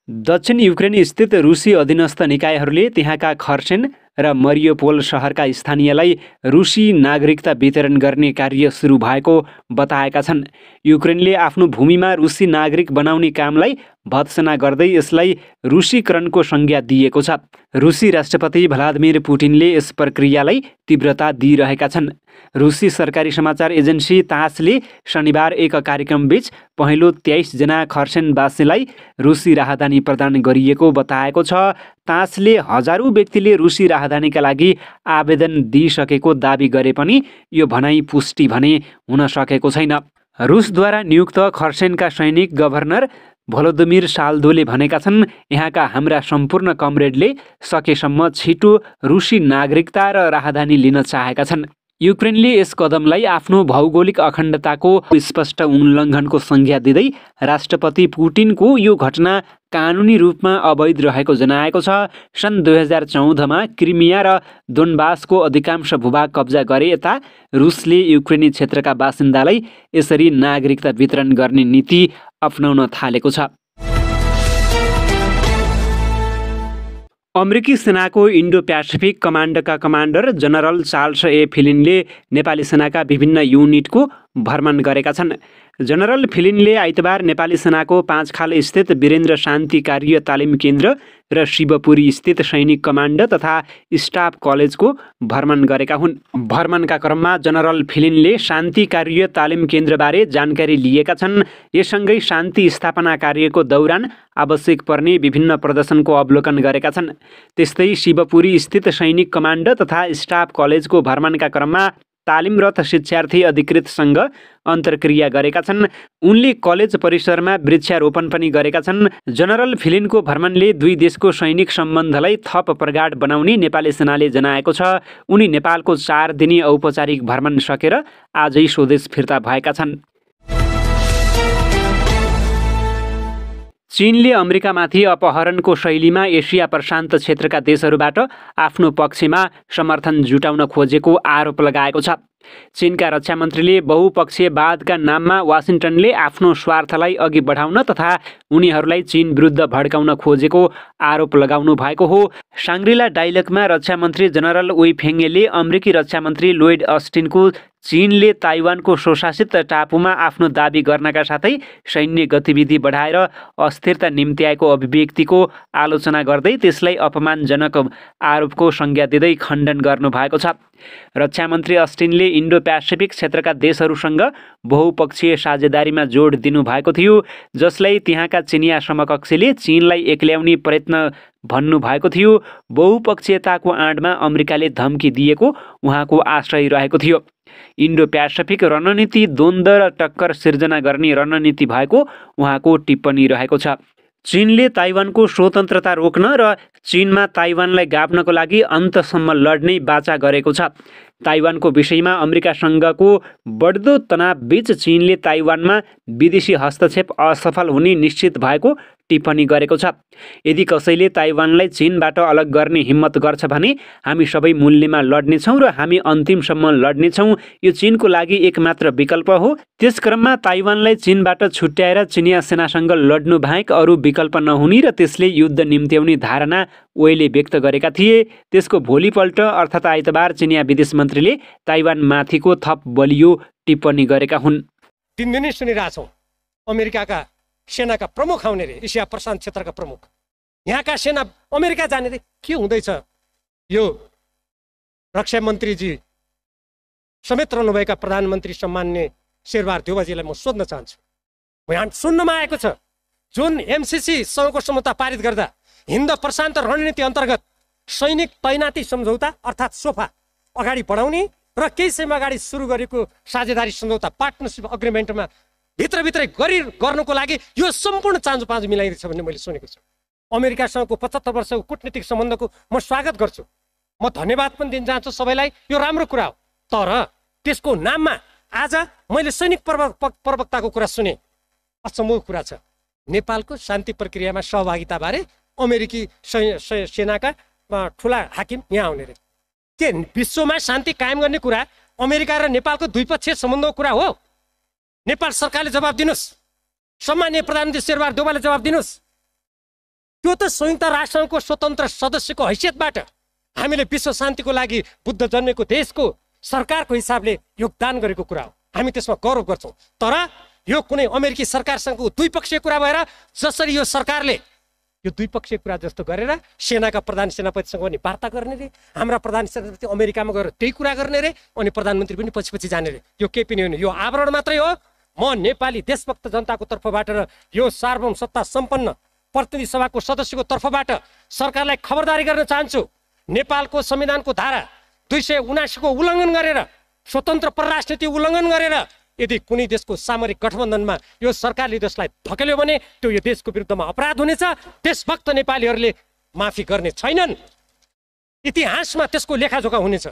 दक्षिण युक्रेन स्थित रुसी अधीनस्थ निकायहरूले त्यहाँका खर्सेन र मरियोपोल शहरका स्थानीयलाई रुसी नागरिकता वितरण गर्ने कार्य सुरु भएको बताएका छन्। युक्रेनले आफ्नो भूमिमा रुसी नागरिक बनाउने कामलाई भत्सना गर्दै यसलाई रुसीकरणको संज्ञा दिएको छ। रुसी राष्ट्रपति भ्लादिमिर पुटिनले यस प्रक्रियालाई तीव्रता दिइरहेका छन्। रुसी सरकारी समाचार एजेन्सी तासले शनिबार एक कार्यक्रमबीच पहिलो 23 जना खर्सेनवासीलाई रुसी राहदानी प्रदान गरिएको बताएको छ। तासले हजारौं व्यक्तिले रुसी राहदानीका लागि आवेदन दिइसकेको दाबी गरे पनि यो भनाइ पुष्टि भने हुन सकेको छैन। रुसद्वारा नियुक्त खर्सेनका सैनिक गभर्नर भोलोदिमिर साल्दोले भनेका छन्, यहाँका हाम्रा सम्पूर्ण कमरेडले सकेसम्म छिटो रुसी नागरिकता र राहदानी लिन चाहेका छन्। युक्रेनले यस कदमलाई आफ्नो भौगोलिक अखण्डताको स्पष्ट उल्लङ्घनको संज्ञा दिँदै राष्ट्रपति पुटिनको यो घटना कानुनी रूपमा अवैध रहेको जनाएको छ। सन् 2014मा क्रिमिया र दोनबासको अधिकांश भूभाग कब्जा गरे यता रुसले युक्रेनी क्षेत्रका बासिन्दालाई यसरी नागरिकता वितरण गर्ने नीति अपनाउन थालेको छ। अमेरिकी सेनाको इन्डो प्यासिफिक कमान्डका कमान्डर जनरल चार्ल्स ए फिलिनले नेपाली सेनाका विभिन्न युनिटको भ्रमण गरेका छन्। जनरल फिलिनले आइतबार नेपाली सेनाको पाँचखाल स्थित वीरेन्द्र शान्ति कार्य तालिम केन्द्र र शिवपुरी स्थित सैनिक कमान्ड तथा स्टाफ कलेजको भ्रमण गरेका हुन्। भ्रमणका क्रममा जनरल फिलिनले शान्ति कार्य तालिम केन्द्रबारे जानकारी लिएका छन्। यससँगै शान्ति स्थापना कार्यको दौरान आवश्यक पर्ने विभिन्न प्रदर्शनको अवलोकन गरेका छन्। त्यस्तै शिवपुरी स्थित सैनिक कमान्ड तथा स्टाफ कलेजको भ्रमणका क्रममा तालिमरत शिक्षार्थी अधिकृतसँग अन्तर्क्रिया गरेका छन्। उनले कलेज परिसरमा वृक्षारोपण पनि गरेका छन्। जनरल फिलिनको भ्रमणले दुई देशको सैनिक सम्बन्धलाई थप प्रगाढ बनाउने नेपाली सेनाले जनाएको छ। उनी नेपालको 4 दिने औपचारिक भ्रमण सकेर आजै स्वदेश फिर्ता भएका छन्। चीनले अमेरिकामाथि अपहरणको शैलीमा एसिया प्रशान्त क्षेत्रका देशहरूबाट आफ्नो पक्षमा समर्थन जुटाउन खोजेको आरोप लगाएको छ। चीनका रक्षा मन्त्रीले बहुपक्षीयवादका नाममा वासिङ्टनले आफ्नो स्वार्थलाई अघि बढाउन तथा उनीहरूलाई चीन विरुद्ध भड्काउन खोजेको आरोप लगाउनु भएको हो। साङ्ग्रिला डायलगमा रक्षा मन्त्री जनरल वेई फेङ्गेले अमेरिकी रक्षा मन्त्री लोयड अस्टिनको चीनले ताइवानको स्वशासित टापुमा आफ्नो दाबी गर्नका साथै सैन्य गतिविधि बढाएर अस्थिरता निम्त्याएको अभिव्यक्तिको आलोचना गर्दै त्यसलाई अपमानजनक आरोपको संज्ञा दिँदै खण्डन गर्नुभएको छ। रक्षा मन्त्री अस्टिनले इन्डो प्यासिफिक क्षेत्रका देशहरूसँग बहुपक्षीय साझेदारीमा जोड दिनुभएको थियो, जसलाई त्यहाँका चिनिया समकक्षीले चीनलाई एक्ल्याउने प्रयत्न भन्नुभएको थियो। बहुपक्षीयताको आडमा अमेरिकाले धम्की दिएको उहाँको आश्रय रहेको थियो। इन्डो प्यासिफिक रणनीति द्वन्द्व र टक्कर सिर्जना गर्ने रणनीति भएको उहाँको टिप्पणी रहेको छ। चीनले ताइवानको स्वतन्त्रता रोक्न र चीनमा ताइवानलाई गाभ्नको लागि अन्तसम्म लड्ने वाचा गरेको छ। ताइवानको विषयमा अमेरिकासँगको बढ्दो तनावबीच चीनले ताइवानमा विदेशी हस्तक्षेप असफल हुने निश्चित भएको टिप्पणी गरेको छ। यदि कसैले ताइवानलाई चीनबाट अलग गर्ने हिम्मत गर्छ भने हामी सबै मूल्यमा लड्नेछौँ र हामी अन्तिमसम्म लड्नेछौँ। यो चीनको लागि एकमात्र विकल्प हो। त्यस क्रममा ताइवानलाई चीनबाट छुट्याएर चिनिया सेनासँग लड्नु बाहेक अरू विकल्प नहुने र त्यसले युद्ध निम्त्याउने धारणा वेले व्यक्त गरेका थिए। त्यसको भोलिपल्ट अर्थात् आइतबार चिनिया विदेश मन्त्रीले ताइवानमाथिको थप बलियो टिप्पणी गरेका हुन्। दिनदिनै सुनिरहेछौँ अमेरिकाका सेनाका प्रमुख आउने रे, एसिया प्रशान्त क्षेत्रका प्रमुख, यहाँका सेना अमेरिका जाने रे। के हुँदैछ? यो रक्षा मन्त्रीजी समेत रहनुभएका प्रधानमन्त्री सम्मान्य शेरबहादुर देउवाजीलाई म सोध्न चाहन्छु। यहाँ सुन्नमा आएको छ जुन एमसिसी सँगको सम्झौता पारित गर्दा हिन्द प्रशान्त रणनीति अन्तर्गत सैनिक तैनाती सम्झौता अर्थात् सोफा अगाडि बढाउने र केही समय अगाडि सुरु गरेको साझेदारी सम्झौता पार्टनरसिप अग्रिमेन्टमा भित्रभित्रै गर्नको लागि यो सम्पूर्ण चाँजो पाँजो मिलाइरहेछ भन्ने मैले सुनेको छु। अमेरिकासँगको 75 वर्षको कूटनीतिक सम्बन्धको म स्वागत गर्छु। म धन्यवाद पनि दिन चाहन्छु सबैलाई। यो राम्रो कुरा हो। तर त्यसको नाममा आज मैले सैनिक प्रवक्ताको कुरा सुने। अचम्मको कुरा छ। नेपालको शान्ति प्रक्रियामा सहभागिताबारे अमेरिकी सेनाका ठुला हाकिम यहाँ आउने रे। के विश्वमा शान्ति कायम गर्ने कुरा अमेरिका र नेपालको द्विपक्षीय सम्बन्धको कुरा हो? नेपाल सरकारले जवाब दिनुहोस्। सम्माननीय प्रधानमन्त्री शेरबहादुर देउवाले जवाब दिनुहोस्। त्यो त संयुक्त राष्ट्रको स्वतन्त्र सदस्यको हैसियतबाट हामीले विश्व शान्तिको लागि बुद्ध जन्मेको देशको सरकारको हिसाबले योगदान गरेको कुरा हो। हामी त्यसमा गौरव गर्छौँ। तर यो कुनै अमेरिकी सरकारसँगको द्विपक्षीय कुरा भएर जसरी यो सरकारले यो द्विपक्षीय कुरा जस्तो गरेर सेनाका प्रधान सेनापतिसँग पनि वार्ता गर्ने रे, हाम्रा प्रधान सेनापति अमेरिकामा गएर त्यही कुरा गर्ने रे, अनि प्रधानमन्त्री पनि पछि जाने रे, यो केही पनि होइन। यो आवरण मात्रै हो। म नेपाली देशभक्त जनताको तर्फबाट र यो सार्वभौम सत्ता सम्पन्न प्रतिनिधि सभाको सदस्यको तर्फबाट सरकारलाई खबरदारी गर्न चाहन्छु। नेपालको संविधानको धारा 279 को उल्लङ्घन गरेर, स्वतन्त्र परराष्ट्र नीति उल्लङ्घन गरेर यदि कुनै देशको सामरिक गठबन्धनमा यो सरकारले देशलाई धकेल्यो भने त्यो यो देशको विरुद्धमा अपराध हुनेछ। देशभक्त नेपालीहरूले माफी गर्ने छैनन्। इतिहासमा त्यसको लेखाजोखा हुनेछ।